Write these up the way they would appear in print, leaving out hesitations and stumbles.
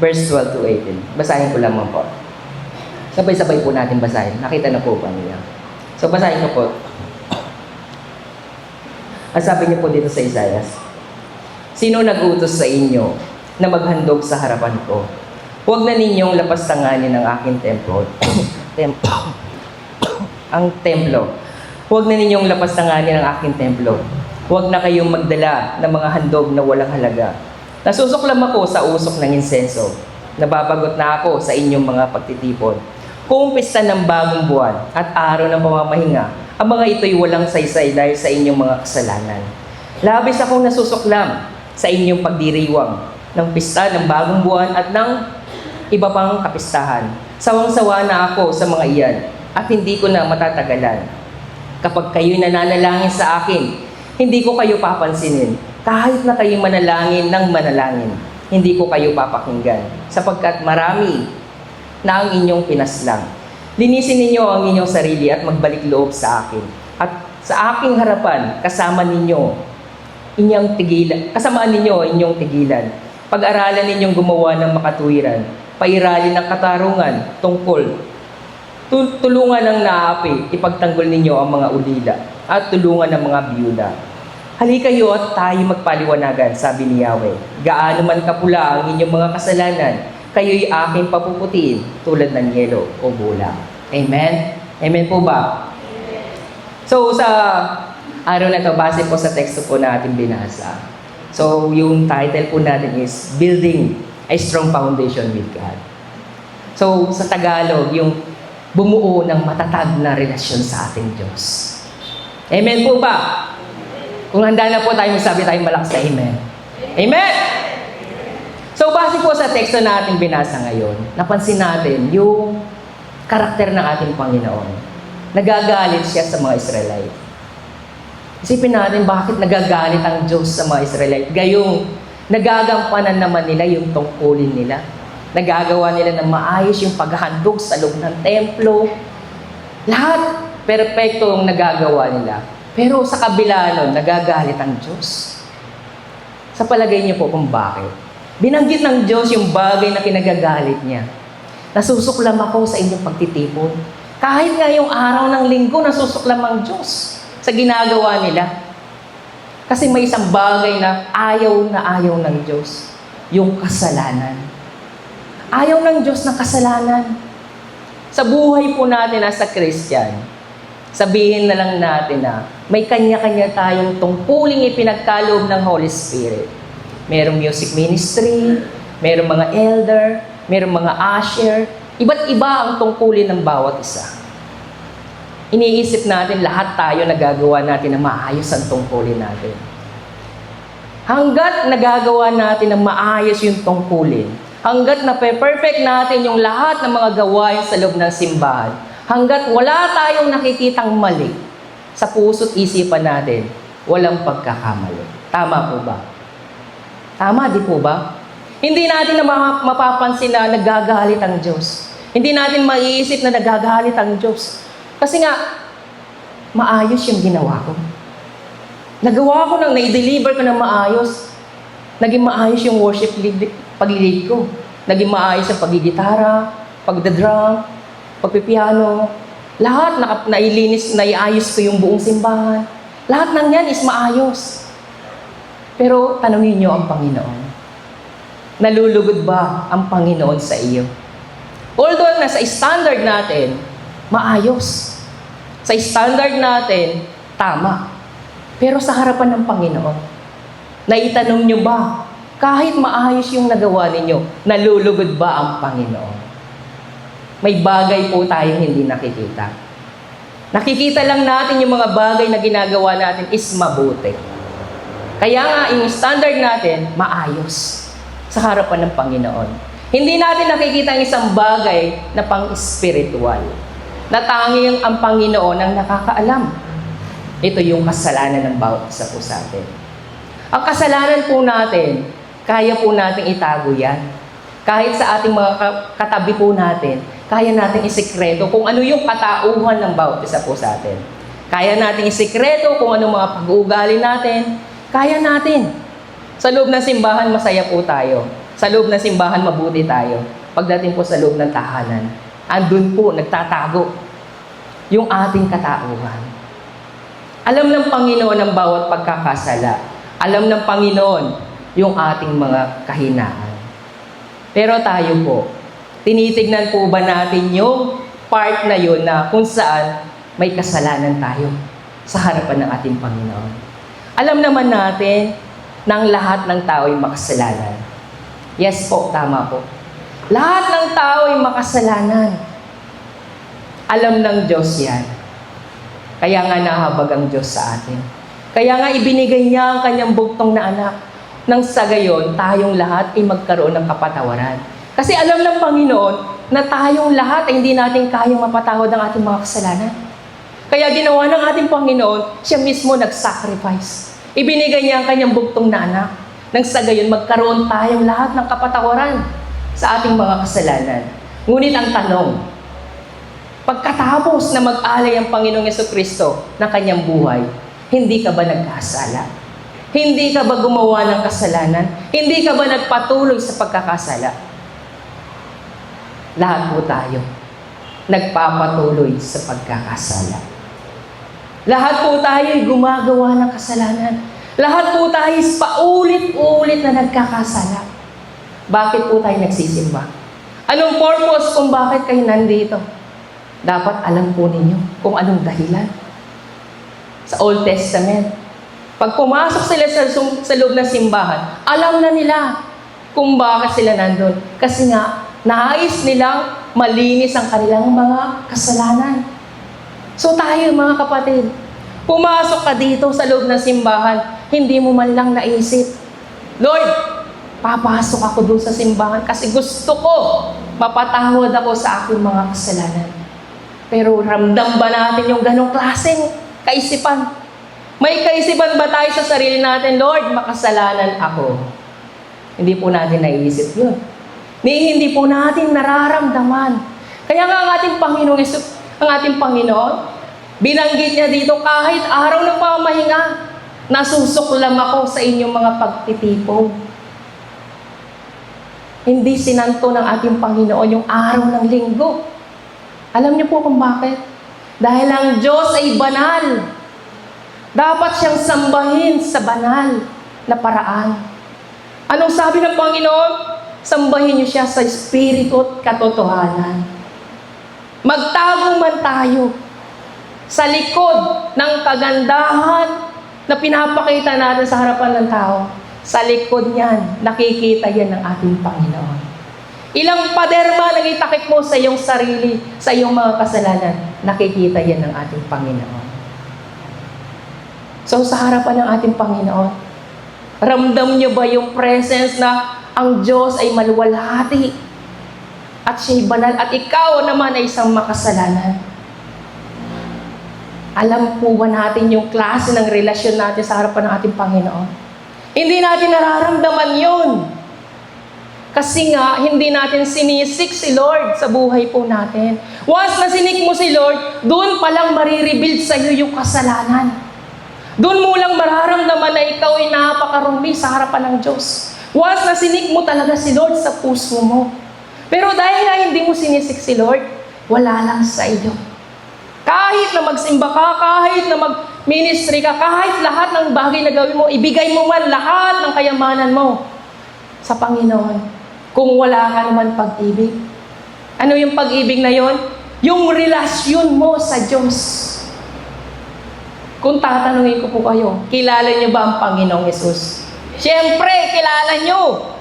verse 12 to 18. Basahin ko lamang po. Sabay-sabay po natin basahin. Nakita na po ba niya? So, basahin ko po. Ang sabi niyo po dito sa Isaiah, sino nag-utos sa inyo na maghandog sa harapan ko? Huwag na ninyong lapastanganin ang aking templo. Ang templo. Huwag na ninyong lapastanganin ang aking templo. Huwag na kayong magdala ng mga handog na walang halaga. Nasusuklam ako sa usok ng insenso. Nababagot na ako sa inyong mga pagtitipon. Kung pista ng bagong buwan at araw ng pamamahinga, ang mga ito'y walang saysay dahil sa inyong mga kasalanan. Labis akong nasusuklam sa inyong pagdiriwang ng pista ng bagong buwan at ng iba pang kapistahan. Sawang-sawa na ako sa mga iyan at hindi ko na matatagalan. Kapag kayo'y nananalangin sa akin, hindi ko kayo papansinin. Kahit na kayo manalangin ng manalangin, hindi ko kayo papakinggan. Sapagkat marami na ang inyong pinaslang. Linisin ninyo ang inyong sarili at magbalik loob sa akin. At sa aking harapan, kasamaan ninyo inyong tigilan. Pag-aralan ninyong gumawa ng makatuwiran. Pairalin ng katarungan tungkol. Tulungan ng naapi, ipagtanggol ninyo ang mga ulila at tulungan ng mga biyuda. Halikayo at tayo magpaliwanagan, sabi ni Yahweh. Gaano man kapula ang inyong mga kasalanan, kayo'y aking papuputiin tulad ng yelo o bula. Amen? Amen po ba? So sa araw na ito, base po sa teksto po natin binasa. So yung title po natin is Building a Strong Foundation with God. So sa Tagalog, yung bumuo ng matatag na relasyon sa ating Diyos. Amen po ba? Kung handa na po tayo, magsabi tayo malakas na amen. Amen! So, base po sa teksto na ating binasa ngayon, napansin natin yung karakter ng ating Panginoon. Nagagalit siya sa mga Israelite. Isipin natin bakit nagagalit ang Diyos sa mga Israelite. Gayong nagagampanan naman nila yung tungkulin nila. Nagagawa nila ng maayos yung paghahandog sa loob ng templo. Lahat perpekto ang nagagawa nila. Pero sa kabila nun, nagagalit ang Diyos. Sa palagay niyo po kung bakit? Binanggit ng Diyos yung bagay na kinagagalit niya. Nasusuklam ako sa inyong pagtitipon. Kahit nga yung araw ng linggo, nasusuklam ang Diyos sa ginagawa nila. Kasi may isang bagay na ayaw ng Diyos. Yung kasalanan. Ayaw ng Diyos ng kasalanan. Sa buhay po natin as a Christian, sabihin na lang natin na may kanya-kanya tayong tungkuling ipinagkaloob ng Holy Spirit. Merong music ministry, merong mga elder, merong mga usher. Iba't iba ang tungkulin ng bawat isa. Iniisip natin lahat tayo nagagawa natin na maayos ang tungkulin natin. Hanggat nagagawa natin na maayos yung tungkulin, hanggat na-perfect natin yung lahat ng mga gawain sa loob ng simbahan, hanggat wala tayong nakikitang mali sa puso't isipan natin, walang pagkakamali. Tama po ba? Tama, di po ba? Hindi natin na mapapansin na nagagalit ang Diyos. Hindi natin maiisip na nagagalit ang Diyos. Kasi nga, maayos yung ginawa ko. Nagawa ko nang na-deliver ko ng maayos. Naging maayos yung worship pag-lead ko. Naging maayos yung pagigitara, pagdadrum, pagpipiano, lahat nailinis, naiayos ko yung buong simbahan. Lahat ng yan is maayos. Pero tanungin niyo ang Panginoon. Nalulugod ba ang Panginoon sa iyo? Although nasa standard natin, maayos. Sa standard natin, tama. Pero sa harapan ng Panginoon, naitanong niyo ba, kahit maayos yung nagawa ninyo, nalulugod ba ang Panginoon? May bagay po tayong hindi nakikita. Nakikita lang natin yung mga bagay na ginagawa natin is mabuti. Kaya nga, yung standard natin, maayos sa harapan ng Panginoon. Hindi natin nakikita ang isang bagay na pang-spiritual. Na tanging ang Panginoon ang nakakaalam. Ito yung kasalanan ng bawat isa po sa atin. Ang kasalanan po natin, kaya po nating itago yan. Kahit sa ating mga katabi po natin, kaya nating isikreto kung ano yung katauhan ng bawat isa po sa atin. Kaya nating isikreto kung ano mga pag-uugali natin. Kaya natin. Sa loob ng simbahan, masaya po tayo. Sa loob ng simbahan, mabuti tayo. Pagdating po sa loob ng tahanan, andun po, nagtatago yung ating katauhan. Alam ng Panginoon ang bawat pagkakasala. Alam ng Panginoon yung ating mga kahinaan. Pero tayo po, tinitignan po ba natin yung part na yun na kung saan may kasalanan tayo sa harapan ng ating Panginoon? Alam naman natin na ang lahat ng tao ay makasalanan. Yes po, tama po. Lahat ng tao ay makasalanan. Alam ng Diyos yan. Kaya nga nahabag ang Diyos sa atin. Kaya nga ibinigay niya ang kanyang bugtong na anak. Nang sa gayon, tayong lahat ay magkaroon ng kapatawaran. Kasi alam ng Panginoon na tayong lahat ay hindi natin kayang mapatawad ang ating mga kasalanan. Kaya ginawa ng ating Panginoon, siya mismo nag-sacrifice. Ibinigay niya ang kanyang bugtong na anak. Nang sa gayon, magkaroon tayong lahat ng kapatawaran sa ating mga kasalanan. Ngunit ang tanong, pagkatapos na mag-alay ang Panginoong Jesucristo ng kanyang buhay, hindi ka ba nagkasala? Hindi ka ba gumawa ng kasalanan? Hindi ka ba nagpatuloy sa pagkakasala? Lahat po tayo nagpapatuloy sa pagkakasala. Lahat po tayo ay gumagawa ng kasalanan. Lahat po tayo is paulit-ulit na nagkakasala. Bakit po tayo nagsisimba? Anong purpose kung bakit kayo nandito? Dapat alam po ninyo kung anong dahilan. Sa Old Testament, pag pumasok sila sa loob ng simbahan, alam na nila kung bakit sila nandun. Kasi nga, nais nilang malinis ang kanilang mga kasalanan. So tayo mga kapatid, pumasok ka dito sa loob ng simbahan, hindi mo man lang naisip, Lord, papasok ako doon sa simbahan kasi gusto ko mapatawad ako sa aking mga kasalanan. Pero ramdam ba natin yung ganong klaseng kaisipan? May kaisipan ba tayo sa sarili natin, Lord, makasalanan ako? Hindi po natin naisip yun. Hindi po natin nararamdaman. Kaya nga ang ating Panginoon, binanggit niya dito, kahit araw ng pamahinga, nasusuklam ako sa inyong mga pagtitipon. Hindi sinanto ng ating Panginoon yung araw ng linggo. Alam niyo po kung bakit? Dahil ang Diyos ay banal. Dapat siyang sambahin sa banal na paraan. Anong sabi ng Panginoon? Sambahin niyo siya sa espiritu at katotohanan. Magtago man tayo sa likod ng kagandahan na pinapakita natin sa harapan ng tao. Sa likod niyan, nakikita yan ng ating Panginoon. Ilang pader man ang itakip mo sa iyong sarili, sa iyong mga kasalanan, nakikita yan ng ating Panginoon. So sa harapan ng ating Panginoon, ramdam niyo ba yung presence na ang Diyos ay maluwalhati at siya'y banal at ikaw naman ay isang makasalanan? Alam po ba natin yung klase ng relasyon natin sa harapan ng ating Panginoon? Hindi natin nararamdaman yun. Kasi nga, hindi natin sinisik si Lord sa buhay po natin. Once na sinik mo si Lord, doon palang marirebuild sa iyo yung kasalanan. Doon mo lang mararamdaman na ikaw ay napakarumi sa harapan ng Diyos. Once na sinik mo talaga si Lord sa puso mo. Pero dahil nga hindi mo sinisik si Lord, wala lang sa iyo. Kahit na magsimba ka, kahit na mag-ministry ka, kahit lahat ng bagay na gawin mo, ibigay mo man lahat ng kayamanan mo sa Panginoon. Kung wala ka naman pag-ibig. Ano yung pag-ibig na yon? Yung relasyon mo sa Diyos. Kung tatanungin ko po kayo, kilala niyo ba ang Panginoong Yesus? Siyempre, kilala niyo.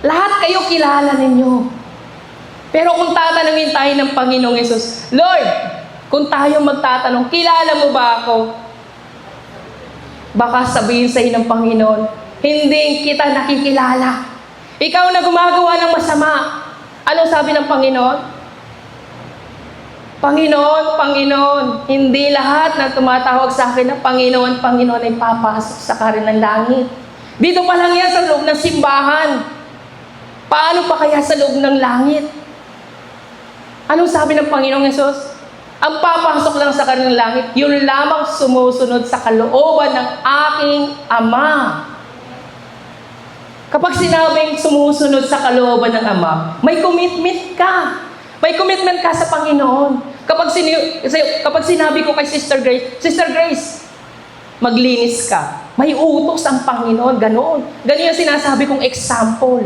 Lahat kayo kilala ninyo. Pero kung tatanungin tayo ng Panginoong Yesus, Lord, kung tayo magtatanong, kilala mo ba ako? Baka sabihin sa iyo ng Panginoon, hindi kita nakikilala. Ikaw na gumagawa ng masama. Ano sabi ng Panginoon? Panginoon, hindi lahat na tumatawag sa akin na Panginoon ay papasok sa karin ng langit. Dito pa lang yan sa loob ng simbahan. Paano pa kaya sa loob ng langit? Anong sabi ng Panginoong Yesus? Ang papasok lang sa karin ng langit, yun lamang sumusunod sa kalooban ng aking Ama. Kapag sinabing sumusunod sa kalooban ng Ama, may commitment ka. May commitment ka sa Panginoon. Kapag sinabi ko kay Sister Grace, maglinis ka. May utos ang Panginoon, ganoon. Ganyan yung sinasabi kong example.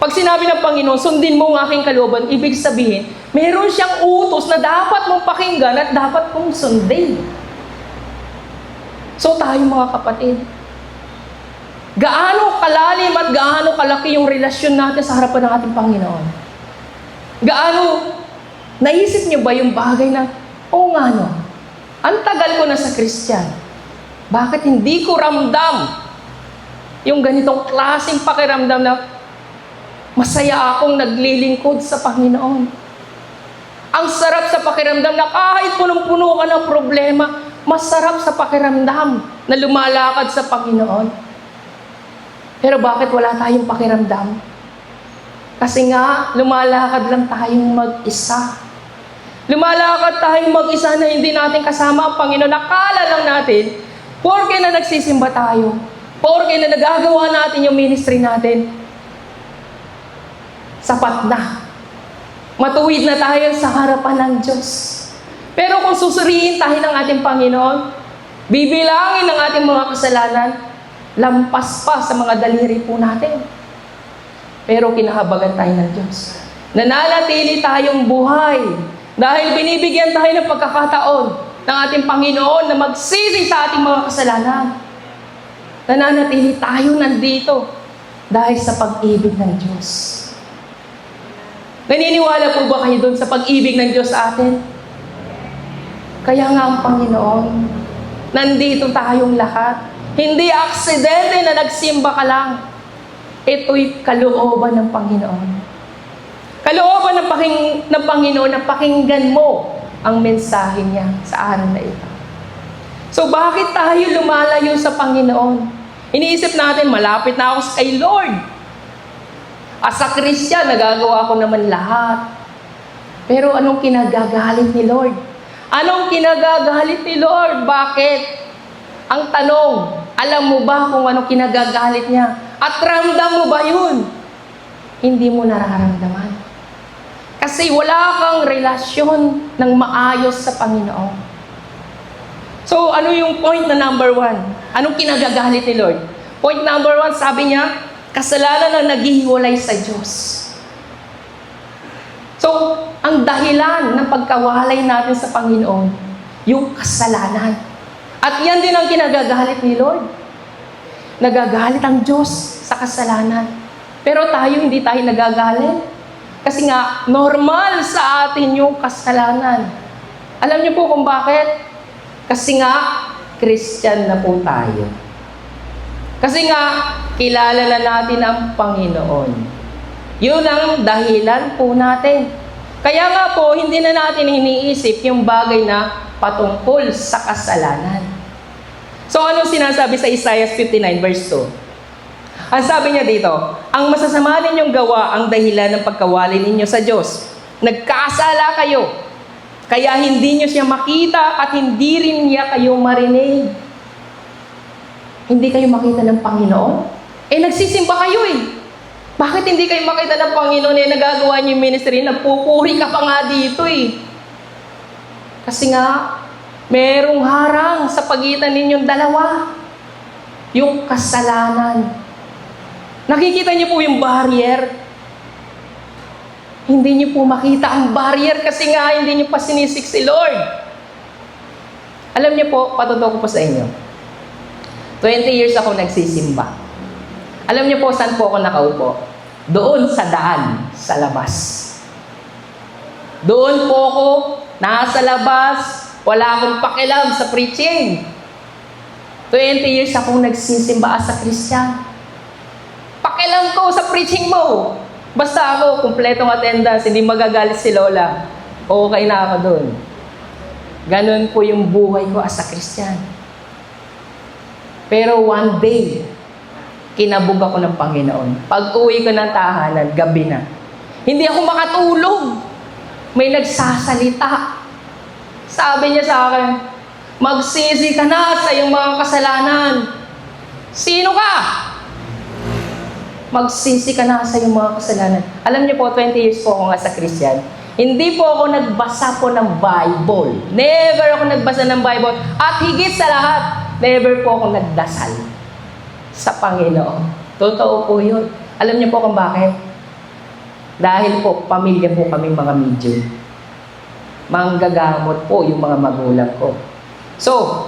Pag sinabi ng Panginoon, sundin mo ang aking kalooban, ibig sabihin, meron siyang utos na dapat mong pakinggan at dapat mong sundin. So tayo mga kapatid, gaano kalalim at gaano kalaki yung relasyon natin sa harapan ng ating Panginoon? Gaano, naisip niyo ba yung bagay na, oo nga no, ang tagal ko na sa Christian, bakit hindi ko ramdam yung ganitong klaseng pakiramdam na masaya akong naglilingkod sa Panginoon? Ang sarap sa pakiramdam na kahit punong-puno ka ng problema, masarap sa pakiramdam na lumalakad sa Panginoon. Pero bakit wala tayong pakiramdam? Kasi nga, lumalakad lang tayong mag-isa. Lumalakad tayong mag-isa na hindi natin kasama ang Panginoon. Nakala lang natin, porke na nagsisimba tayo, porke na nagagawa natin yung ministry natin, sapat na. Matuwid na tayo sa harapan ng Diyos. Pero kung susuriin tayo ng ating Panginoon, bibilangin ng ating mga kasalanan, lampas pa sa mga daliri po natin. Pero kinahabagan tayo ng Diyos. Nananatili tayong buhay dahil binibigyan tayo ng pagkakataon ng ating Panginoon na magsisi sa ating mga kasalanan. Nananatili tayo nandito dahil sa pag-ibig ng Diyos. Naniniwala po ba kayo doon sa pag-ibig ng Diyos sa atin? Kaya nga ang Panginoon, nandito tayong lahat. Hindi aksidente na nagsimba ka lang. Ito'y kalooban ng Panginoon. Kalooban ng Panginoon na pakinggan mo ang mensahe niya sa araw na ito. So bakit tayo lumalayo sa Panginoon? Iniisip natin, malapit na ako kay Lord. As a Christian, nagagawa ko naman lahat. Pero anong kinagagalit ni Lord? Anong kinagagalit ni Lord? Bakit? Ang tanong, alam mo ba kung anong kinagagalit niya? At ramdam mo ba yun? Hindi mo nararamdaman. Kasi wala kang relasyon ng maayos sa Panginoon. So, ano yung point na number 1? Anong kinagagalit ni Lord? Point number 1, sabi niya, kasalanan ang naghihiwalay sa Diyos. So, ang dahilan ng pagkawalay natin sa Panginoon, yung kasalanan. At yan din ang kinagagalit ni Lord. Nagagalit ang Diyos sa kasalanan. Pero tayo, hindi tayo nagagalit. Kasi nga, normal sa atin yung kasalanan. Alam niyo po kung bakit? Kasi nga, Christian na po tayo. Kasi nga, kilala na natin ang Panginoon. Yun ang dahilan po natin. Kaya nga po, hindi na natin iniisip yung bagay na patungkol sa kasalanan. So, anong sinasabi sa Isaiah 59 verse 2? Ang sabi niya dito, ang masasama ninyong gawa ang dahilan ng pagkawali ninyo sa Diyos. Nagkasala kayo, kaya hindi niyo siya makita at hindi rin niya kayo marinig. Hindi kayo makita ng Panginoon? Nagsisimba kayo eh. Bakit hindi kayo makita ng Panginoon nagagawa niyo yung ministry? Nagpupuri ka pa nga dito eh. Kasi nga, merong harang sa pagitan ninyong dalawa. Yung kasalanan. Nakikita niyo po yung barrier? Hindi niyo po makita ang barrier kasi nga hindi niyo pa sinisik si Lord. Alam niyo po, patotoo ko po sa inyo. 20 years ako nagsisimba. Alam niyo po saan po ako nakaupo? Doon sa daan, sa labas. Doon po ako, nasa labas, wala akong pakialam sa preaching. 20 years akong nagsisimba as a Christian. Pakialam ko sa preaching mo. Basta ako, kumpletong attendance, hindi magagalit si Lola. Okay na ako doon. Ganon po yung buhay ko as a Christian. Pero one day, kinabog ako ng Panginoon. Pag-uwi ko ng tahanan, gabi na. Hindi ako makatulog. May nagsasalita. Sabi niya sa akin, magsisi ka na sa iyong mga kasalanan. Sino ka? Magsisi ka na sa iyong mga kasalanan. Alam niyo po, 20 years po ako nga sa Christian. Hindi po ako nagbasa po ng Bible. Never ako nagbasa ng Bible. At higit sa lahat, never po ako nagdasal sa Panginoon. Totoo po yun. Alam niyo po kung bakit? Dahil po, pamilya po kami mga medium. Manggagamot po yung mga magulang ko. So,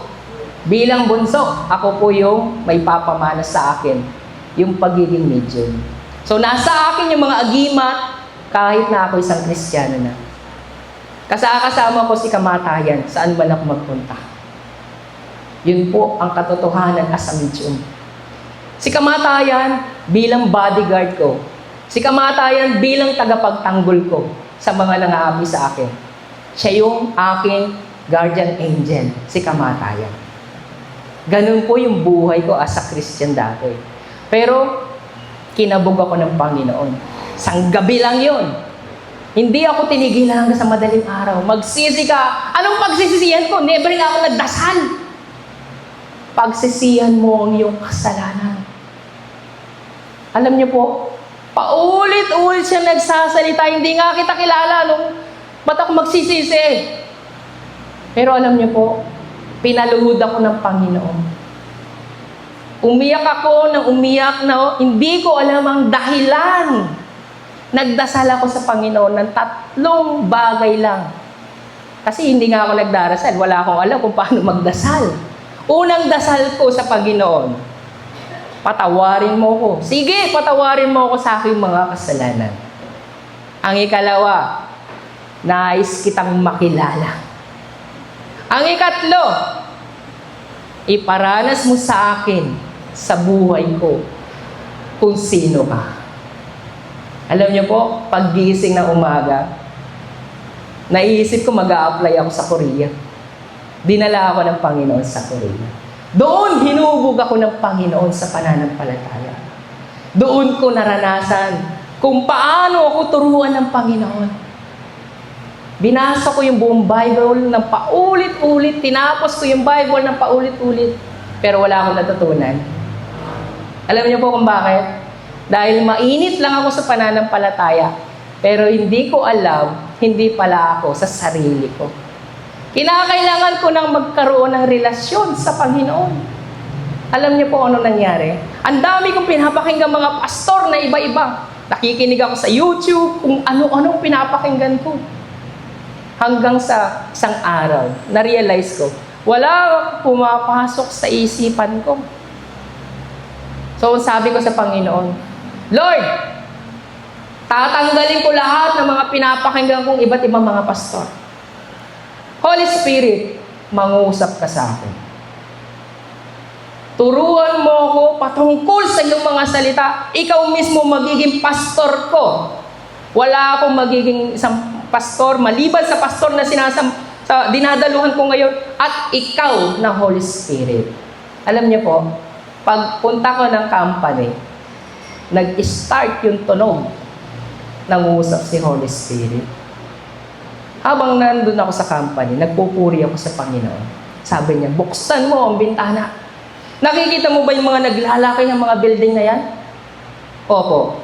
bilang bunso, ako po yung may papamana sa akin, yung pagiging medium. So, nasa akin yung mga agimat, kahit na ako isang Kristiyano na. Kasama ko si kamatayan, saan man ako magpunta. Yun po ang katotohanan as a medium. Si kamatayan bilang bodyguard ko. Si kamatayan bilang tagapagtanggol ko sa mga nangaapi sa akin. Siya yung aking guardian angel, si kamatayan. Ganun po yung buhay ko as a Christian dati. Pero, kinabog ako ng Panginoon. Sang gabi lang yun. Hindi ako tinigilan hanggang sa madaling araw. Magsisi ka. Anong pagsisisihan ko? Never nga ako nagdasal. Pagsisihan mo ang iyong kasalanan. Alam niyo po, paulit-ulit siya nagsasalita. Hindi nga kita kilala nung ba't ako magsisisi. Pero alam niyo po, pinaluhod ako ng Panginoon. Umiyak ako ng umiyak na hindi ko alam ang dahilan. Nagdasal ako sa Panginoon ng 3 bagay lang. Kasi hindi nga ako nagdarasal. Wala akong alam kung paano magdasal. Unang dasal ko sa Panginoon, patawarin mo ko. Sige, patawarin mo ako sa aking mga kasalanan. Ang ikalawa, nais kitang makilala. Ang ikatlo, iparanas mo sa akin sa buhay ko kung sino ka. Alam niyo po, paggising ng umaga, naisip ko mag-a-apply ako sa Korea. Dinala ako ng Panginoon sa Korea. Doon hinubog ako ng Panginoon sa pananampalataya. Doon ko naranasan kung paano ako turuan ng Panginoon. Binasa ko yung buong Bible ng paulit-ulit. Tinapos ko yung Bible ng paulit-ulit. Pero wala akong natutunan. Alam niyo po kung bakit? Dahil mainit lang ako sa pananampalataya. Pero hindi ko alam, hindi pala ako sa sarili ko. Kinakailangan ko nang magkaroon ng relasyon sa Panginoon. Alam niyo po ano nangyari? Ang dami kong pinapakinggan mga pastor na iba-iba. Nakikinig ako sa YouTube kung ano-anong pinapakinggan ko. Hanggang sa isang araw, na-realize ko, wala pumapasok sa isipan ko. So, sabi ko sa Panginoon, Lord, tatanggalin ko lahat ng mga pinapakinggan kong iba't ibang mga pastor. Holy Spirit, mangusap ka sa akin. Turuan mo ako patungkol sa iyong mga salita. Ikaw mismo magiging pastor ko. Wala akong magiging isang pastor, maliban sa pastor na dinadaluhan ko ngayon, at ikaw na Holy Spirit. Alam niyo po, pagpunta ko ng company, nag-start yung tunog, nangusap si Holy Spirit. Habang nandun ako sa company, nagpupuri ako sa Panginoon. Sabi niya, buksan mo ang bintana. Nakikita mo ba yung mga naglalaki ng mga building na yan? Opo.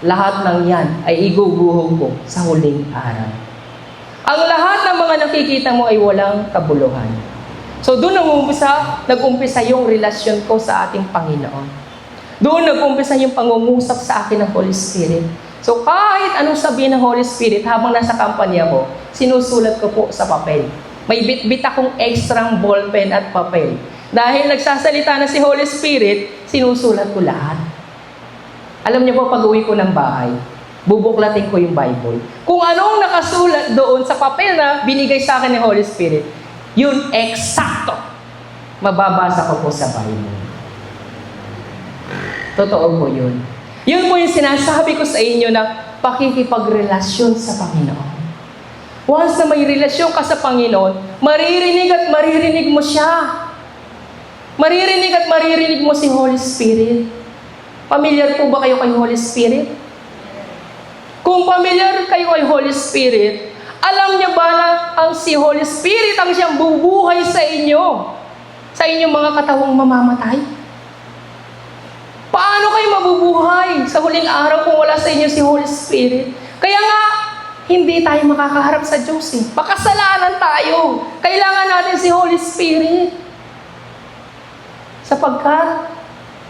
Lahat ng yan ay iguguhog ko sa huling araw. Ang lahat ng mga nakikita mo ay walang kabuluhan. So doon nag-umpisa yung relasyon ko sa ating Panginoon. Doon nag-umpisa yung pangungusap sa akin ng Holy Spirit. So kahit anong sabihin ng Holy Spirit habang nasa kampanya ko, sinusulat ko po sa papel. May bit-bit akong extrang ballpen at papel. Dahil nagsasalita na si Holy Spirit, sinusulat ko lahat. Alam niyo po, pag-uwi ko ng bahay, bubuklatin ko yung Bible. Kung anong nakasulat doon sa papel na binigay sa akin ni Holy Spirit, yun eksakto. Mababasa ko po sa Bible. Totoo po yun. Yun po yung sinasabi ko sa inyo na pakikipagrelasyon sa Panginoon. Once na may relasyon ka sa Panginoon, maririnig at maririnig mo siya. Maririnig at maririnig mo si Holy Spirit. Pamilyar po ba kayo kay Holy Spirit? Kung pamilyar kayo kay Holy Spirit, alam niyo ba na ang si Holy Spirit ang siyang bubuhay sa inyo? Sa inyong mga katawang mamamatay? Paano kayo mabubuhay sa huling araw kung wala sa inyo si Holy Spirit? Kaya nga, hindi tayo makakaharap sa Diyos eh. Makasalanan tayo. Kailangan natin si Holy Spirit. Sapagkat,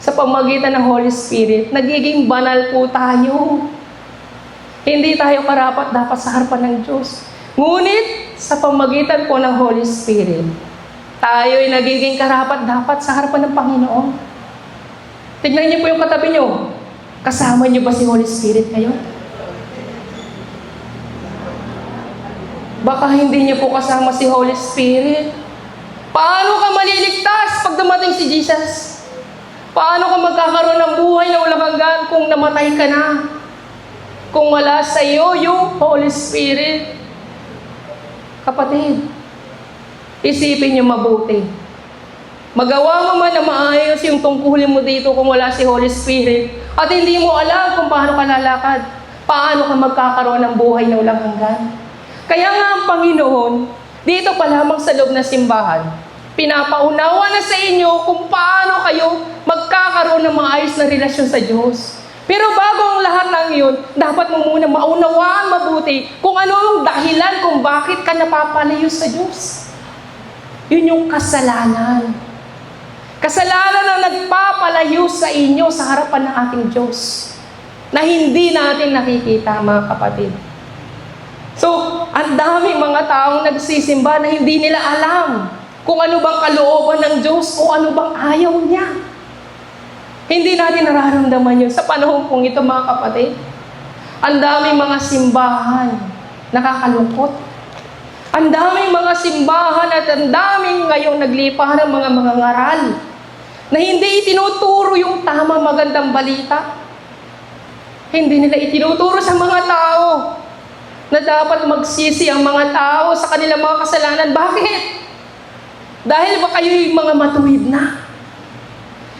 sa pamagitan ng Holy Spirit, nagiging banal po tayo. Hindi tayo karapat dapat sa harapan ng Diyos. Ngunit, sa pamagitan po ng Holy Spirit, tayo ay nagiging karapat dapat sa harapan ng Panginoon. Tignan niyo po yung katabi niyo. Kasama niyo ba si Holy Spirit ngayon? Baka hindi niyo po kasama si Holy Spirit. Paano ka maliligtas pag dumating si Jesus? Paano ka magkakaroon ng buhay na walang hanggan kung namatay ka na? Kung wala sa iyo yung Holy Spirit. Kapatid, isipin niyo mabuti. Magawa mo man na maayos yung tungkulin mo dito kung wala si Holy Spirit at hindi mo alam kung paano ka lalakad, paano ka magkakaroon ng buhay na walang hanggan. Kaya nga ang Panginoon, dito pa lamang sa loob ng simbahan, pinapaunawa na sa inyo kung paano kayo magkakaroon ng maayos na relasyon sa Diyos. Pero bago ang lahat ng iyon, dapat mo muna maunawaan mabuti kung ano ang dahilan kung bakit ka napapalayo sa Diyos. Yun yung kasalanan. Kasalanan ang nagpapalayo sa inyo sa harapan ng ating Diyos na hindi natin nakikita, mga kapatid. So, ang daming mga taong nagsisimba na hindi nila alam kung ano bang kalooban ng Diyos o ano bang ayaw niya. Hindi natin nararamdaman yun sa panahon pong ito, mga kapatid. Ang daming mga simbahan nakakalungkot. Ang daming mga simbahan at ang daming ngayong naglipahan ng mga ngaral na hindi itinuturo yung tama magandang balita. Hindi nila itinuturo sa mga tao na dapat magsisi ang mga tao sa kanilang mga kasalanan. Bakit? Dahil ba kayo'y mga matuwid na?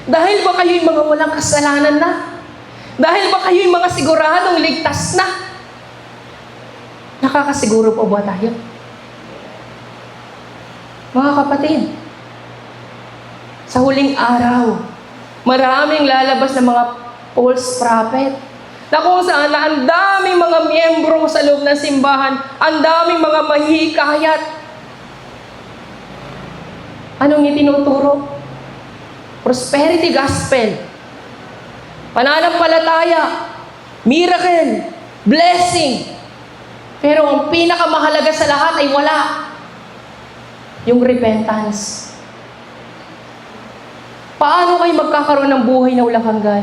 Dahil ba kayo'y mga walang kasalanan na? Dahil ba kayo'y mga siguradong ligtas na? Nakakasiguro po ba tayo? Mga kapatid, sa huling araw, maraming lalabas na mga false prophet na kung saan na ang daming mga miyembro sa loob ng simbahan, ang daming mga mahihikayat. Anong itinuturo? Prosperity gospel, pananampalataya, miracle, blessing. Pero ang pinakamahalaga sa lahat ay wala. Yung repentance. Paano kayo magkakaroon ng buhay na walang hanggan?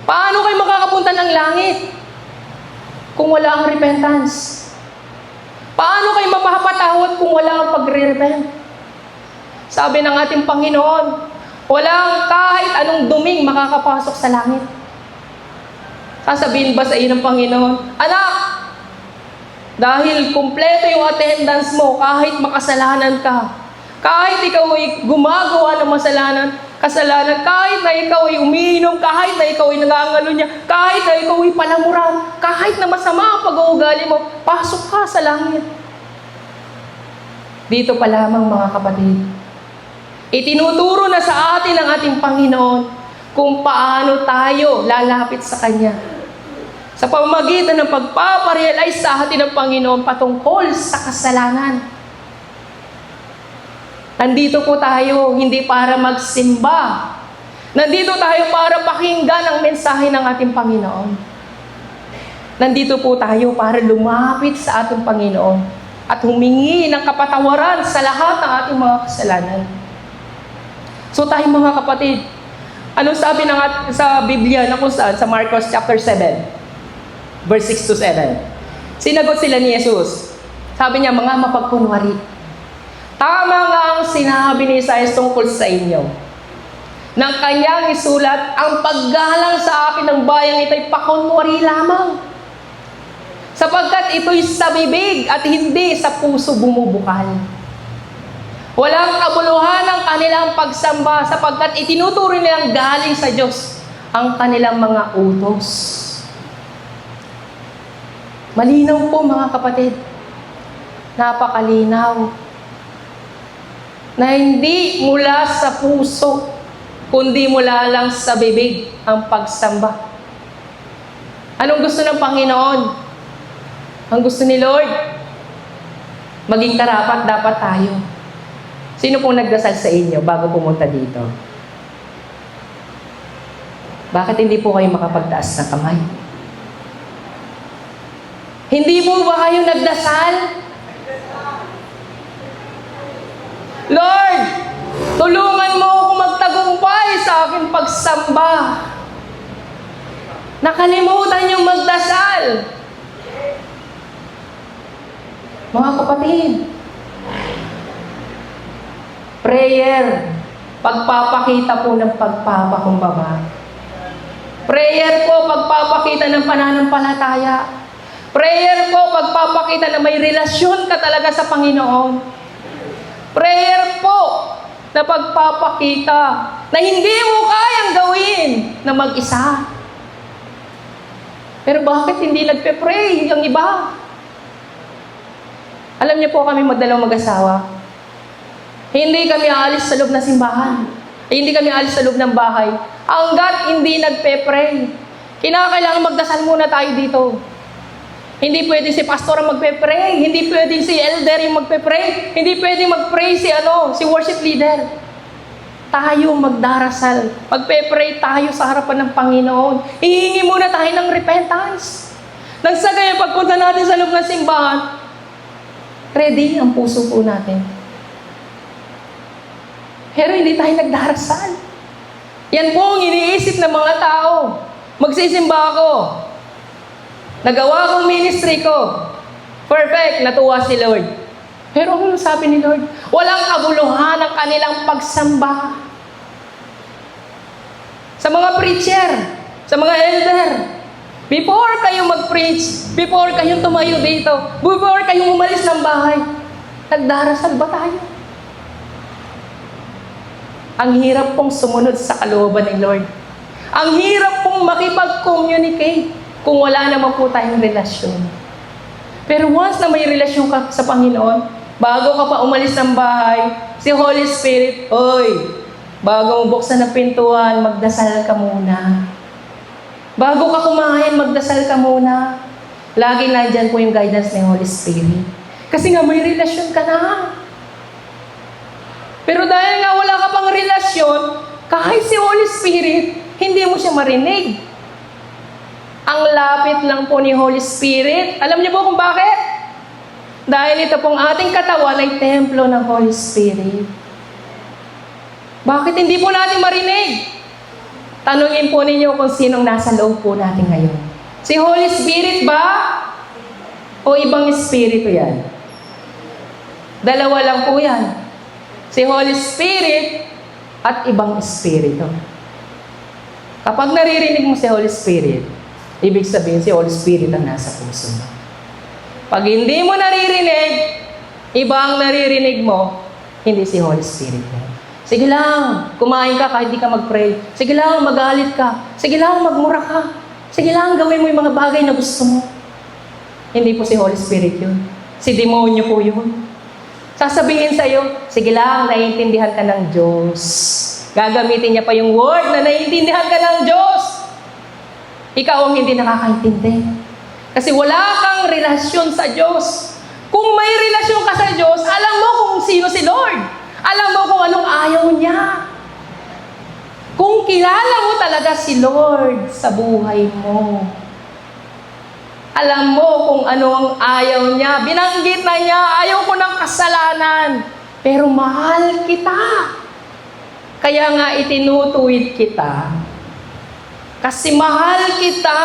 Paano kayo makakapunta ng langit kung wala ang repentance? Paano kayo mapapatawad kung wala ang pagre-repent? Sabi ng ating Panginoon, walang kahit anong duming makakapasok sa langit. Sasabihin ba sa iyo ng Panginoon, anak, dahil kumpleto yung attendance mo, kahit makasalanan ka, kahit ikaw ay gumagawa ng kasalanan, kahit na ikaw ay umiinom, kahit na ikaw ay nangangalo niya, kahit na ikaw ay palamuran, kahit na masama ang pag-uugali mo, pasok ka sa langit. Dito pa lamang, mga kapatid, itinuturo na sa atin ng ating Panginoon kung paano tayo lalapit sa Kanya. Sa pamamagitan ng pagpaparealize sa atin ng Panginoon patungkol sa kasalanan. Nandito po tayo hindi para magsimba. Nandito tayo para pakinggan ang mensahe ng ating Panginoon. Nandito po tayo para lumapit sa ating Panginoon at humingi ng kapatawaran sa lahat ng ating mga kasalanan. So tayo mga kapatid, anong sabi sa Biblia na kung saan? Sa Marcos chapter 7, verse 6 to 7. Sinagot sila ni Jesus. Sabi niya, mga mapagkunwari, tama nga ang sinabi ni Isaiah tungkol sa inyo. Nang kanyang isulat, ang paggalang sa akin ng bayang ito'y pakunwari lamang. Sapagkat ito'y sa bibig at hindi sa puso bumubukal. Walang kabuluhan ang kanilang pagsamba sapagkat itinuturo nilang galing sa Diyos ang kanilang mga utos. Malinaw po mga kapatid. Napakalinaw. Na hindi mula sa puso kundi mula lang sa bibig ang pagsamba. Anong gusto ng Panginoon? Ang gusto ni Lord, maging karapat dapat tayo. Sino pong nagdasal sa inyo bago pumunta dito? Bakit hindi po kayo makapagtaas ng kamay? Hindi po ba kayo nagdasal? Lord, tulungan mo ako magtagumpay sa aking pagsamba. Nakalimutan niyong magdasal. Mga kapatid, prayer, pagpapakita po ng pagpapakumbaba. Prayer po, pagpapakita ng pananampalataya. Prayer po, pagpapakita na may relasyon ka talaga sa Panginoon. Prayer po, na pagpapakita na hindi mo kayang gawin na mag-isa. Pero bakit hindi nagpe-pray ang iba? Alam niyo po kami magdalawang mag-asawa. Hindi kami aalis sa loob ng simbahan. Hindi kami aalis sa loob ng bahay. Hanggat hindi nagpe-pray. Kinakailangan magdasal muna tayo dito. Hindi pwede si pastor ang magpe-pray. Hindi pwede si elder yung magpe-pray. Hindi pwede mag-pray si worship leader. Tayo magdarasal. Magpe-pray tayo sa harapan ng Panginoon. Hihingi muna tayo ng repentance. Nang sa kaya pagpunta natin sa loob ng simbahan, ready ang puso po natin. Pero hindi tayo nagdarasal. Yan po ang iniisip ng mga tao. Magsisimba ako. Nagawa kong ministry ko. Perfect, natuwa si Lord. Pero ano sabi ni Lord? Walang kabuluhan ang kanilang pagsamba. Sa mga preacher, sa mga elder, before kayo mag-preach, before kayong tumayo dito, before kayong umalis ng bahay, nagdarasal ba tayo? Ang hirap pong sumunod sa kalooban ng Lord. Ang hirap pong makipag-communicate kung wala naman po tayong relasyon. Pero once na may relasyon ka sa Panginoon, bago ka pa umalis ng bahay, si Holy Spirit, oy, bago mo buksan ang pintuan, magdasal ka muna. Bago ka kumain, magdasal ka muna. Lagi nandyan po yung guidance ng Holy Spirit. Kasi nga may relasyon ka na. Pero dahil nga wala ka pang relasyon, kahit si Holy Spirit, hindi mo siya marinig. Ang lapit lang po ni Holy Spirit. Alam niyo po kung bakit? Dahil ito pong ating katawan ay templo ng Holy Spirit. Bakit hindi po natin marinig? Tanungin po ninyo kung sinong nasa loob po natin ngayon. Si Holy Spirit ba? O ibang espiritu yan? Dalawa lang po yan. Si Holy Spirit at ibang espiritu. Kapag naririnig mo si Holy Spirit, ibig sabihin si Holy Spirit ang nasa puso mo. Pag hindi mo naririnig, iba ang naririnig mo, hindi si Holy Spirit mo. Sige lang, kumain ka kahit di ka mag-pray. Sige lang, magalit ka. Sige lang, magmura ka. Sige lang, gawin mo yung mga bagay na gusto mo. Hindi po si Holy Spirit yun. Si demonyo po yun. Sasabihin sa'yo, sige lang, naiintindihan ka ng Diyos. Gagamitin niya pa yung word na naiintindihan ka ng Diyos. Ikaw ang hindi nakakaintindi. Kasi wala kang relasyon sa Diyos. Kung may relasyon ka sa Diyos, alam mo kung sino si Lord. Alam mo kung anong ayaw niya. Kung kilala mo talaga si Lord sa buhay mo, alam mo kung ano ang ayaw niya. Binanggit na niya, ayaw ko ng kasalanan. Pero mahal kita. Kaya nga itinutuwid kita. Kasi mahal kita.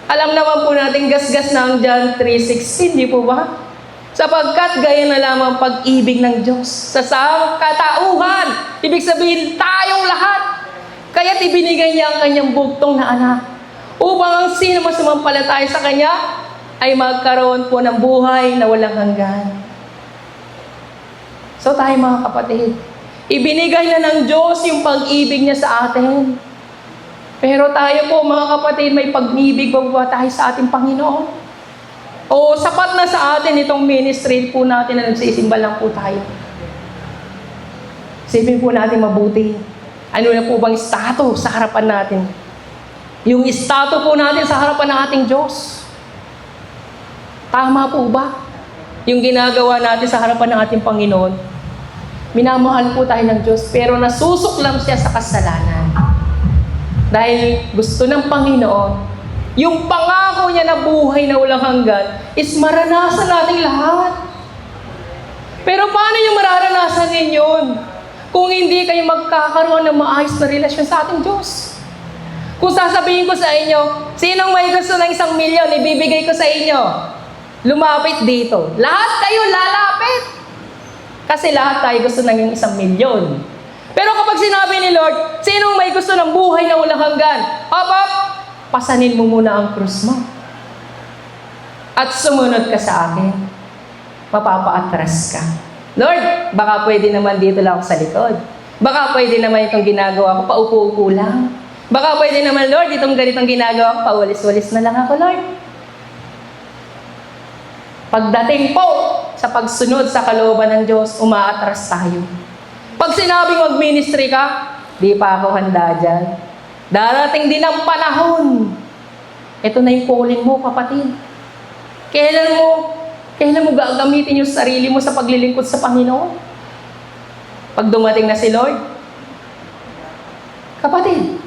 Alam naman po natin, gasgas na ang John 3:16, di po ba? Sapagkat gaya na lamang pag-ibig ng Diyos sa katauhan. Ibig sabihin, tayong lahat. Kaya't ibinigay niya ang kanyang bugtong na anak. Upang ang sino man sumampalataya sa Kanya ay magkaroon po ng buhay na walang hanggan. So tayo mga kapatid, ibinigay na ng Diyos yung pag-ibig niya sa atin. Pero tayo po mga kapatid, may pag-ibig ba tayo sa ating Panginoon? O sapat na sa atin itong ministry po natin na nagsisimba lang po tayo? Isipin po natin mabuti. Ano na po bang estado sa harapan natin? Yung estado po natin sa harapan ng ating Diyos. Tama po ba? Yung ginagawa natin sa harapan ng ating Panginoon. Minamahal po tayo ng Diyos, pero nasusuklam siya sa kasalanan. Dahil gusto ng Panginoon, yung pangako niya na buhay na walang hanggan is maranasan nating lahat. Pero paano yung mararanasan ninyo kung hindi kayo magkakaroon ng maayos na relasyon sa ating Diyos? Kung sasabihin ko sa inyo, sinong may gusto ng 1 milyon, ibibigay ko sa inyo. Lumapit dito. Lahat kayo lalapit. Kasi lahat tayo gusto ng 1 milyon. Pero kapag sinabi ni Lord, sinong may gusto ng buhay na walang hanggan? Hop, pasanin mo muna ang krus mo. At sumunod ka sa akin. Mapapaatras ka. Lord, baka pwede naman dito lang ako sa likod. Baka pwede naman itong ginagawa ko, paupo-upo lang. Baka pwede naman, Lord, itong ganitong ginagawa ko, pauwalis-walis na lang ako, Lord. Pagdating po sa pagsunod sa kalooban ng Diyos, umaatras tayo. Pag sinabing mag-ministry ka, di pa ako handa dyan. Darating din ang panahon. Ito na yung calling mo, kapatid. Kailan mo gagamitin yung sarili mo sa paglilingkod sa Panginoon? Pag dumating na si Lord? Kapatid,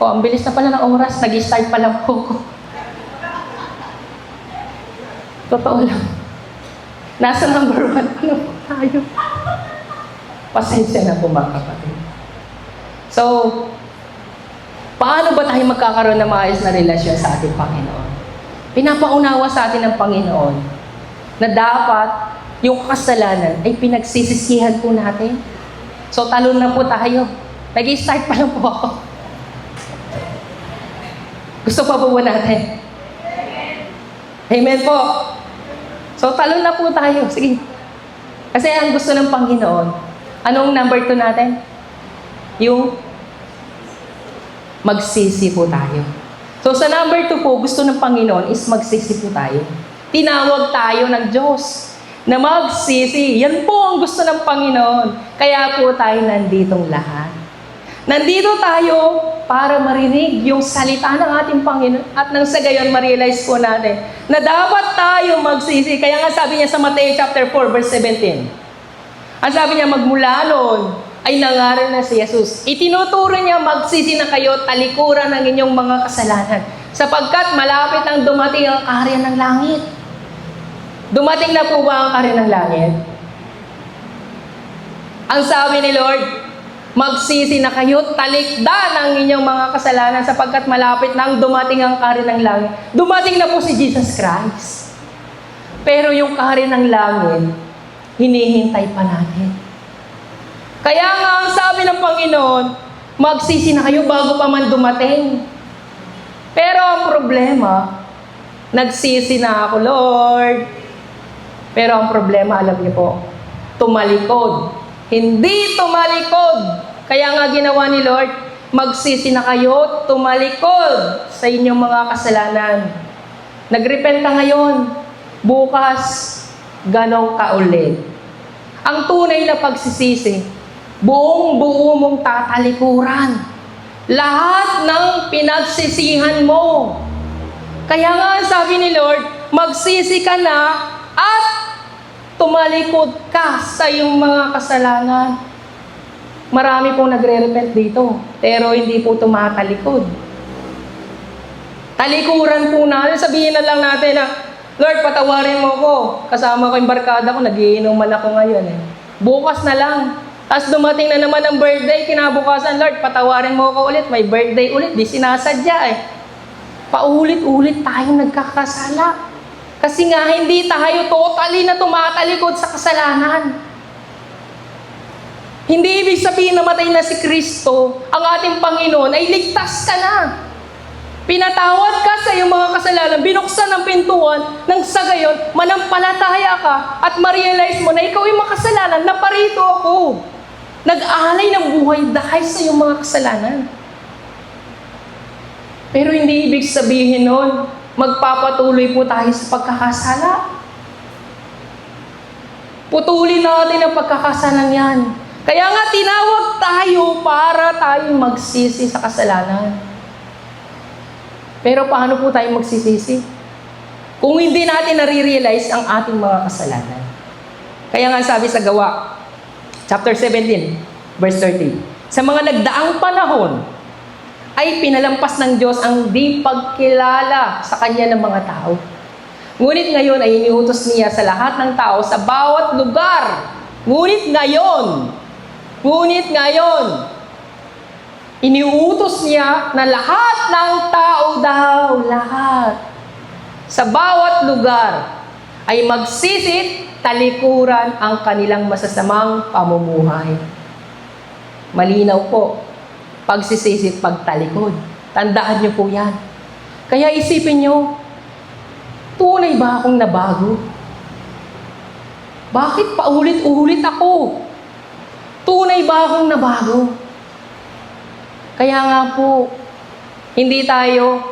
ang bilis na pala ng oras, nag-start pa lang po ko. Totoo lang. Nasa number 1 pa lang po tayo. Pasensya na po mga kapatid. So, paano ba tayo magkakaroon ng maayos na relasyon sa ating Panginoon? Pinapaunawa sa atin ng Panginoon na dapat yung kasalanan ay pinagsisisihan po natin. So, talon na po tayo. Nag-start pa lang po ako. Gusto pa po ba natin? Amen po. So, talon na po tayo. Sige. Kasi ang gusto ng Panginoon, anong number 2 natin? Yung magsisi po tayo. So, sa number 2 po, gusto ng Panginoon is magsisi po tayo. Tinawag tayo ng Diyos na magsisi. Yan po ang gusto ng Panginoon. Kaya po tayo nanditong lahat. Nandito tayo para marinig yung salita ng ating Panginoon at nang sa gayon ma-realize po natin na dapat tayo magsisi. Kaya nga sabi niya sa Matthew chapter 4 verse 17. Ang sabi niya, magmula noon ay nangaral na si Jesus. Itinuturo niya, magsisi na kayo, talikuran ng inyong mga kasalanan. Sapagkat malapit nang dumating ang kaharian ng langit. Dumating na po ba ang kaharian ng langit? Ang sabi ni Lord, magsisi na kayo, talikdan ang inyong mga kasalanan sapagkat malapit nang dumating ang kaharian ng langit. Dumating na po si Jesus Christ. Pero yung kaharian ng langit, hinihintay pa natin. Kaya nga ang sabi ng Panginoon, magsisi na kayo bago pa man dumating. Pero ang problema, nagsisi na ako, Lord. Pero ang problema, alam niyo po, tumalikod. Hindi tumalikod. Kaya nga ginawa ni Lord, magsisi na kayo, tumalikod sa inyong mga kasalanan. Nagrepent ka ngayon, bukas, ganaw ka ulit. Ang tunay na pagsisisi, buong-buo mong tatalikuran. Lahat ng pinagsisihan mo. Kaya nga sabi ni Lord, magsisi ka na at tumalikod ka sa iyong mga kasalanan. Marami pong nagre-repent dito, pero hindi po tumatalikod. Talikuran po natin, sabihin na lang natin na, Lord, patawarin mo ko. Kasama ko yung barkada ko, nagiinuman ako ngayon eh. Bukas na lang. Tapos dumating na naman ang birthday, kinabukasan, Lord, patawarin mo ko ulit. May birthday ulit, di sinasadya eh. Paulit-ulit tayong nagkakasala. Kasi nga, hindi tayo totally na tumatalikod sa kasalanan. Hindi ibig sabihin namatay na si Kristo, ang ating Panginoon, ay ligtas ka na. Pinatawad ka sa iyong mga kasalanan, binuksan ang pintuan, nang sa gayon, manampalataya ka at ma-realize mo na ikaw ay makasalanan, na parito ako. Nag-alay ng buhay dahil sa iyong mga kasalanan. Pero hindi ibig sabihin nun, magpapatuloy po tayo sa pagkakasala. Putulin natin ang pagkakasalang yan. Kaya nga tinawag tayo para tayong magsisi sa kasalanan. Pero paano po tayo magsisisi? Kung hindi natin nare-realize ang ating mga kasalanan. Kaya nga sabi sa Gawa, chapter 17, verse 30, sa mga nagdaang panahon, ay pinalampas ng Diyos ang di pagkilala sa Kanya ng mga tao. Ngunit ngayon ay iniutos niya sa lahat ng tao sa bawat lugar. Ngunit ngayon, iniutos niya na lahat ng tao daw, lahat, sa bawat lugar, ay magsisit, talikuran ang kanilang masasamang pamumuhay. Malinaw po, pagsisisit, pagtalikod. Tandaan niyo po yan. Kaya isipin niyo, tunay ba akong nabago? Bakit paulit-ulit ako? Tunay ba akong nabago? Kaya nga po, hindi tayo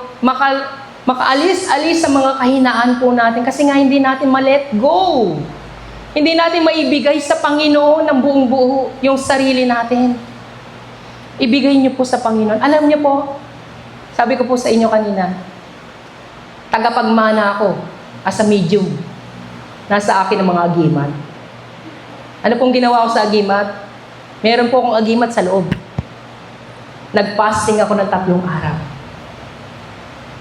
makaalis-alis sa mga kahinaan po natin kasi nga hindi natin ma-let go. Hindi natin maibigay sa Panginoon ng buong buo yung sarili natin. Ibigay niyo po sa Panginoon. Alam niyo po, sabi ko po sa inyo kanina, tagapagmana ako as a medium. Nasa akin ang mga agimat. Ano pong ginawa ko sa agimat? Meron po akong agimat sa loob. Nag-fasting ako ng 3 araw.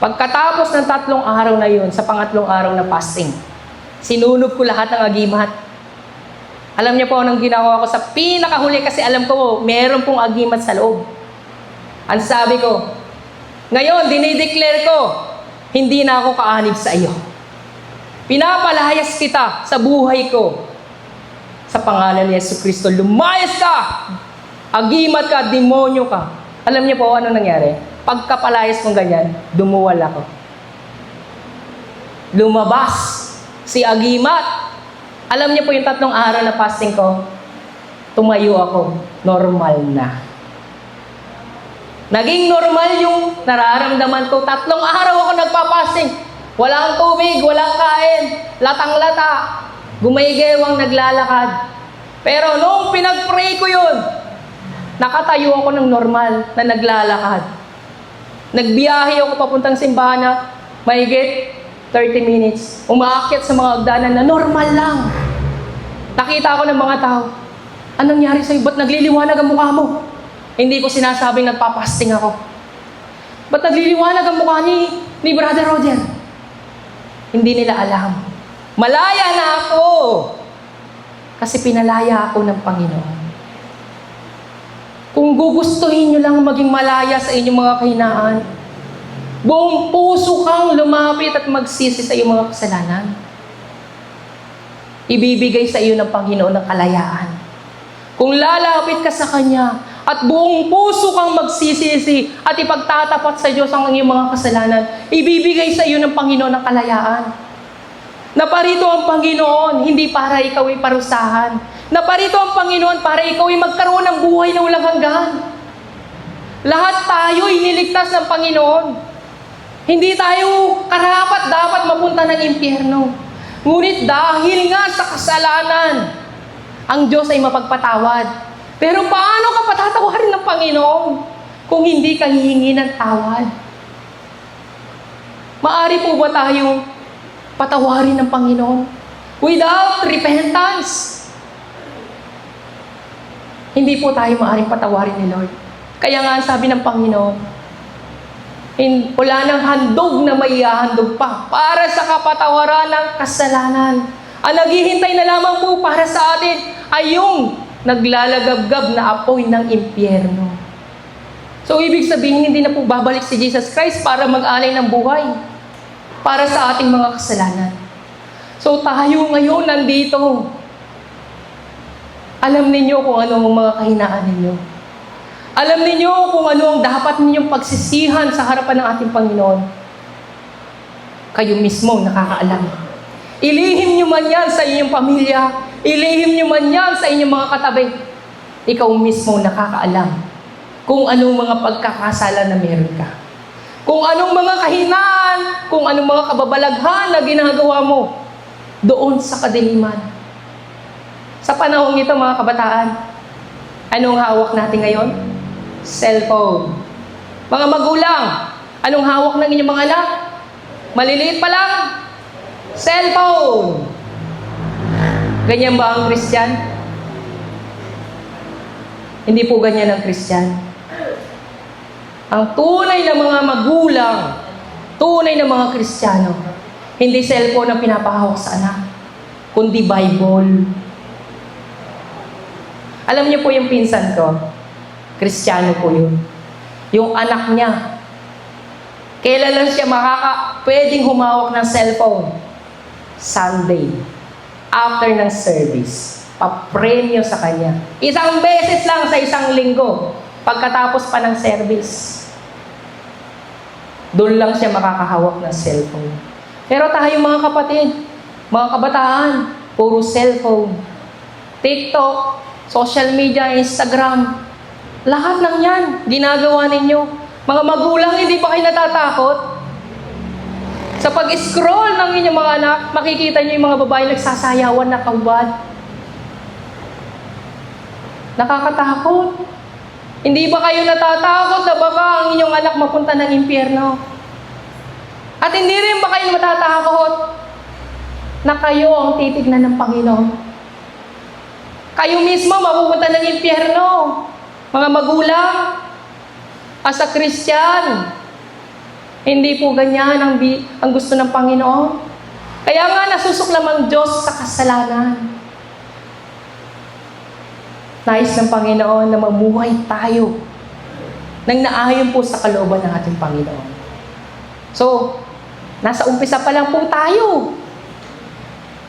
Pagkatapos ng 3 araw na yun, sa pangatlong araw na fasting, sinunog ko lahat ng agimat. Alam niyo po anong ginawa ko sa pinakahuli kasi alam ko, meron pong agimat sa loob. Ang sabi ko, ngayon, dinideclare ko, hindi na ako kaanib sa iyo. Pinapalayas kita sa buhay ko. Sa pangalan ni Jesucristo, lumayas ka! Agimat ka, demonyo ka. Alam niyo po ano nangyari? Pagkapalayas kong ganyan, dumuwal ako. Lumabas si agimat. Alam niyo po yung 3 araw na fasting ko, tumayo ako. Normal na. Naging normal yung nararamdaman ko. 3 araw ako nagpa-fasting. Walang tubig, walang kain, latang-lata. Gumaygewang naglalakad. Pero nung pinag-pray ko yun, nakatayo ako ng normal na naglalakad. Nagbiyahe ako papuntang simbahan na mahigit 30 minutes. Umaakyat sa mga hagdanan na normal lang. Nakita ako ng mga tao, anong nangyari sa'yo? Ba't nagliliwanag ang mukha mo? Hindi ko sinasabing nagpapasting ako. Ba't nagliliwanag ang mukha ni Brother Roger? Hindi nila alam. Malaya na ako. Kasi pinalaya ako ng Panginoon. Kung gugustuhin nyo lang maging malaya sa inyong mga kahinaan, buong puso kang lumapit at magsisi sa iyong mga kasalanan. Ibibigay sa iyo ng Panginoon ng kalayaan. Kung lalapit ka sa Kanya at buong puso kang magsisisi at ipagtatapat sa Diyos ang iyong mga kasalanan, ibibigay sa iyo ng Panginoon ng kalayaan. Naparito ang Panginoon, hindi para ikaw ay parusahan. Naparito ang Panginoon para ikaw ay magkaroon ng buhay na walang hanggan. Lahat tayo iniligtas ng Panginoon. Hindi tayo karapat dapat mapunta ng impyerno. Ngunit dahil nga sa kasalanan, ang Diyos ay mapagpatawad. Pero paano ka patatawarin ng Panginoon kung hindi ka hihingi ng tawad? Maari po ba tayong patawarin ng Panginoon without repentance? Hindi po tayo maaaring patawarin ni Lord. Kaya nga sabi ng Panginoon, wala nang handog na maihahandog pa para sa kapatawaran ng kasalanan. Ang naghihintay na lamang po para sa atin ay yung naglalagabgab na apoy ng impyerno. So ibig sabihin, hindi na po babalik si Jesus Christ para mag-alay ng buhay para sa ating mga kasalanan. So tayo ngayon nandito. Alam ninyo kung ano ang mga kahinaan ninyo. Alam ninyo kung ano ang dapat ninyong pagsisihan sa harapan ng ating Panginoon. Kayo mismo nakakaalam. Ilihim nyo man yan sa inyong pamilya. Ilihim nyo man yan sa inyong mga katabi. Ikaw mismo nakakaalam kung anong mga pagkakasala na meron ka. Kung anong mga kahinaan, kung anong mga kababalaghan na ginagawa mo doon sa kadiliman. Sa panahong ito, mga kabataan, Anong hawak natin ngayon? Cellphone. Mga magulang, anong hawak ng inyong mga anak? Maliliit pa lang? Cellphone. Ganyan ba ang Christian? Hindi po ganyan ang Christian. Ang tunay na mga magulang, tunay na mga Kristiyano, hindi cellphone ang pinapahawak sa anak, kundi Bible. Alam niyo po yung pinsan ko, Kristiyano po yun. Yung anak niya, kailan lang siya pwedeng humawak ng cellphone? Sunday. After ng service. Papremyo sa kanya. Isang beses lang sa isang linggo. Pagkatapos pa ng service. Doon lang siya makakahawak ng cellphone. Pero tayo mga kapatid, mga kabataan, puro cellphone. TikTok, social media, Instagram. Lahat ng yan, ginagawa ninyo. Mga magulang, hindi ba kayo natatakot? Sa pag-scroll ng inyong mga anak, makikita niyo yung mga babae nagsasayawan na kaubad. Nakakatakot. Hindi ba kayo natatakot na baka ang inyong anak mapunta ng impyerno? At hindi rin ba kayo matatakot na kayo ang titignan ng Panginoon? Kayo mismo mapupunta ng impyerno. Mga magulang, as a Christian, hindi po ganyan ang gusto ng Panginoon. Kaya nga nasusuklam ang Diyos sa kasalanan. Nais ng Panginoon na mamuhay tayo nang naayon po sa kalooban ng ating Panginoon. So, nasa umpisa pa lang po tayo.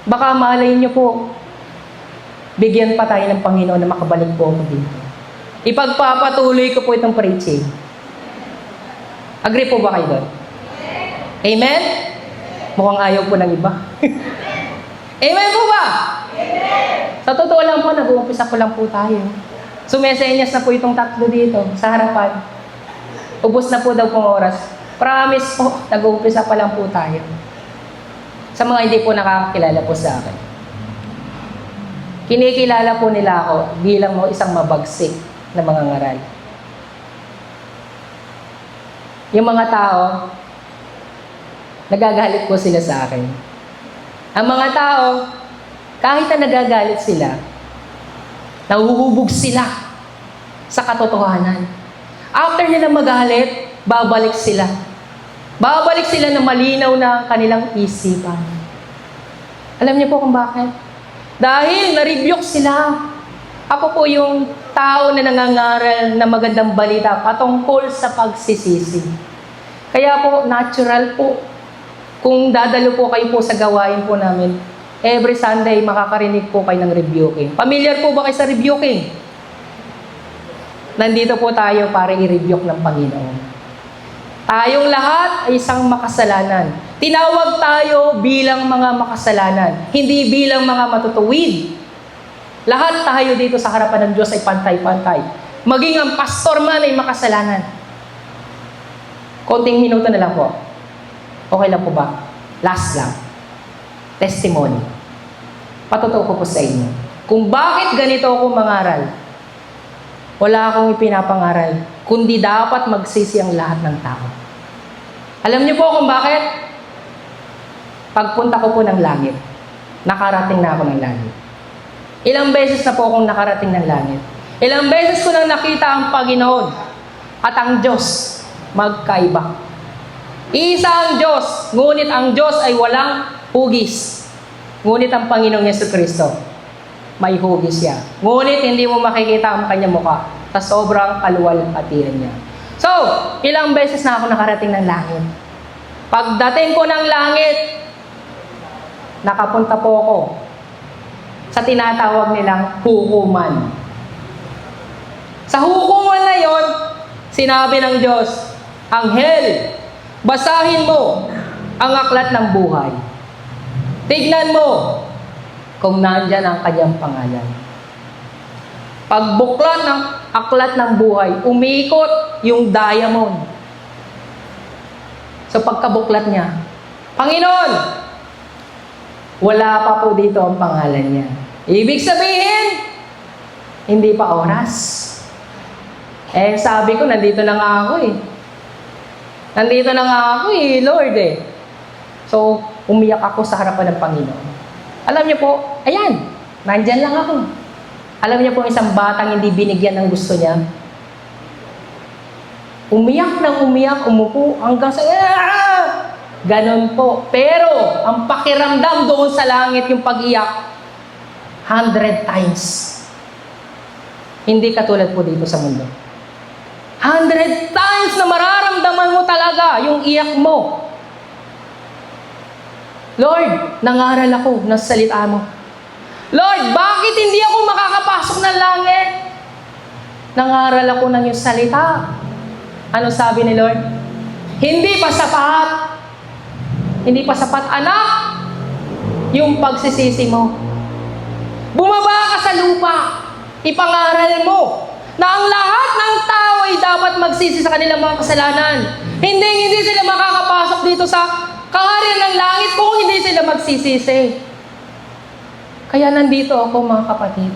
Baka malay niyo po, bigyan pa tayo ng Panginoon na makabalik po ako dito. Ipagpapatuloy ko po itong preaching. Agree po ba kayo doon? Amen? Mukhang ayaw po ng iba. Amen po ba? Amen! Sa totoo lang po, nag-uumpisa po lang po tayo. Sumesenyas na po itong tatlo dito sa harapan. Ubus na po daw pong oras. Promise po, nag-uumpisa pa lang po tayo. Sa mga hindi po nakakakilala po sa akin. Kinikilala po nila ako bilang mo isang mabagsik na mga ngaral. Yung mga tao, nagagalit po sila sa akin. Ang mga tao, kahit na nagagalit sila, nahuhubog sila sa katotohanan. After nila magalit, babalik sila. Babalik sila na malinaw na kanilang isipan. Alam niyo po kung bakit? Dahil na-rebuke sila. Ako po yung tao na nangangaral na magandang balita patungkol sa pagsisisi. Kaya po, natural po. Kung dadalo po kayo po sa gawain po namin, every Sunday makakarinig po kayo ng rebuking. Familiar po ba kayo sa rebuking? Nandito po tayo para i-rebuke ng Panginoon. Tayong lahat ay isang makasalanan. Tinawag tayo bilang mga makasalanan, hindi bilang mga matutuwid. Lahat tayo dito sa harapan ng Diyos ay pantay-pantay. Maging ang pastor man ay makasalanan. Konting minuto na lang po. Okay lang po ba? Last lang. Testimony. Patotoo ko po sa inyo. Kung bakit ganito ako mangaral, wala akong ipinapangaral, kundi dapat magsisi ang lahat ng tao. Alam niyo po kung bakit? Pagpunta ko po ng langit, nakarating na ako ng langit. Ilang beses na po akong nakarating ng langit. Ilang beses ko nang nakita ang Panginoon at ang Diyos magkaiba. Isa ang Diyos, ngunit ang Diyos ay walang hugis. Ngunit ang Panginoong Jesucristo, may hugis siya. Ngunit hindi mo makikita ang kanyang mukha sa sobrang kaluwalhatian niya. So, ilang beses na ako nakarating ng langit. Pagdating ko ng langit, nakapunta po ako sa tinatawag nilang hukuman. Sa hukuman na yon, sinabi ng Diyos, Anghel, basahin mo ang aklat ng buhay. Tignan mo kung nandyan ang kanyang pangalan. Pagbuklat ng aklat ng buhay, umiikot yung diamond. So pagkabuklat niya, Panginoon, wala pa po dito ang pangalan niya. Ibig sabihin, Hindi pa oras. Eh, sabi ko, nandito na nga ako eh. Nandito na nga ako eh, Lord eh. So, umiyak ako sa harapan ng Panginoon. Alam niyo po, ayan, nandyan lang ako. Alam niyo po, isang batang hindi binigyan ng gusto niya. Umiyak ng umiyak, umupo, hanggang sa, ganon po. Pero, ang pakiramdam doon sa langit, yung pag-iyak, 100 times. Hindi katulad po dito sa mundo. 100 times na mararamdaman mo talaga yung iyak mo. Lord, nangaral ako ng salita mo. Lord, bakit hindi ako makakapasok ng langit? Nangaral ako ng iyong salita. Ano sabi ni Lord? Hindi pa sapat. Hindi pa sapat, anak, yung pagsisisi mo. Bumaba ka sa lupa. Ipangaral mo na ang lahat ng tao ay dapat magsisi sa kanilang mga kasalanan. Hindi sila makakapasok dito sa kaharian ng langit kung hindi sila magsisisi. Kaya nandito ako, mga kapatid.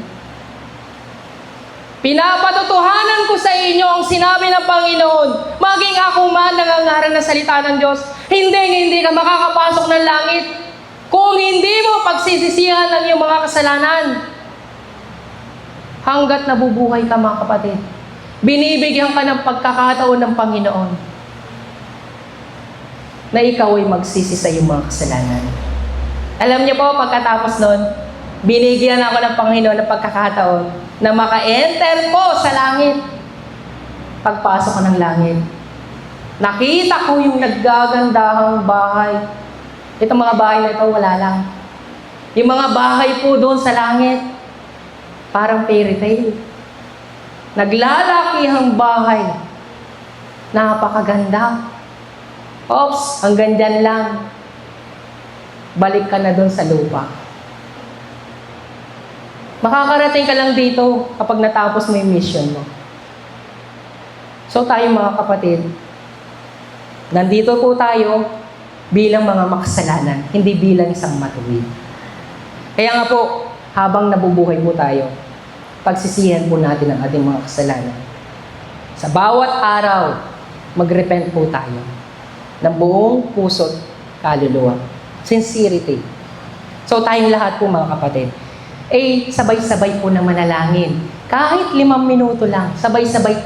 Pinapatutuhanan ko sa inyo ang sinabi ng Panginoon. Maging ako man nangangaral ng salita ng Diyos, hindi ka makakapasok ng langit kung hindi mo pagsisisihan ang iyong mga kasalanan. Hanggat nabubuhay ka, mga kapatid, binibigyan ka ng pagkakataon ng Panginoon na ikaw ay magsisi sa iyong mga kasalanan. Alam niyo po, pagkatapos nun, binigyan ako ng Panginoon ng pagkakataon na maka-enter po sa langit. Pagpasok ko ng langit, nakita ko yung naggagandahang bahay. Itong mga bahay na ito, wala lang. Yung mga bahay po doon sa langit, parang fairy tale. Naglalakihang bahay. Napakaganda. Oops, hanggang dyan lang. Balik ka na doon sa lupa. Makakarating ka lang dito kapag natapos mo yung mission mo. So tayo, mga kapatid, nandito po tayo bilang mga makasalanan, hindi bilang isang matuwid. Kaya nga po, habang nabubuhay po tayo, pagsisihan po natin ang ating mga kasalanan. Sa bawat araw, mag-repent po tayo ng buong puso't kaluluwa. Sincerity. So tayong lahat po, mga kapatid, sabay-sabay po na manalangin. Kahit 5 minuto lang, sabay-sabay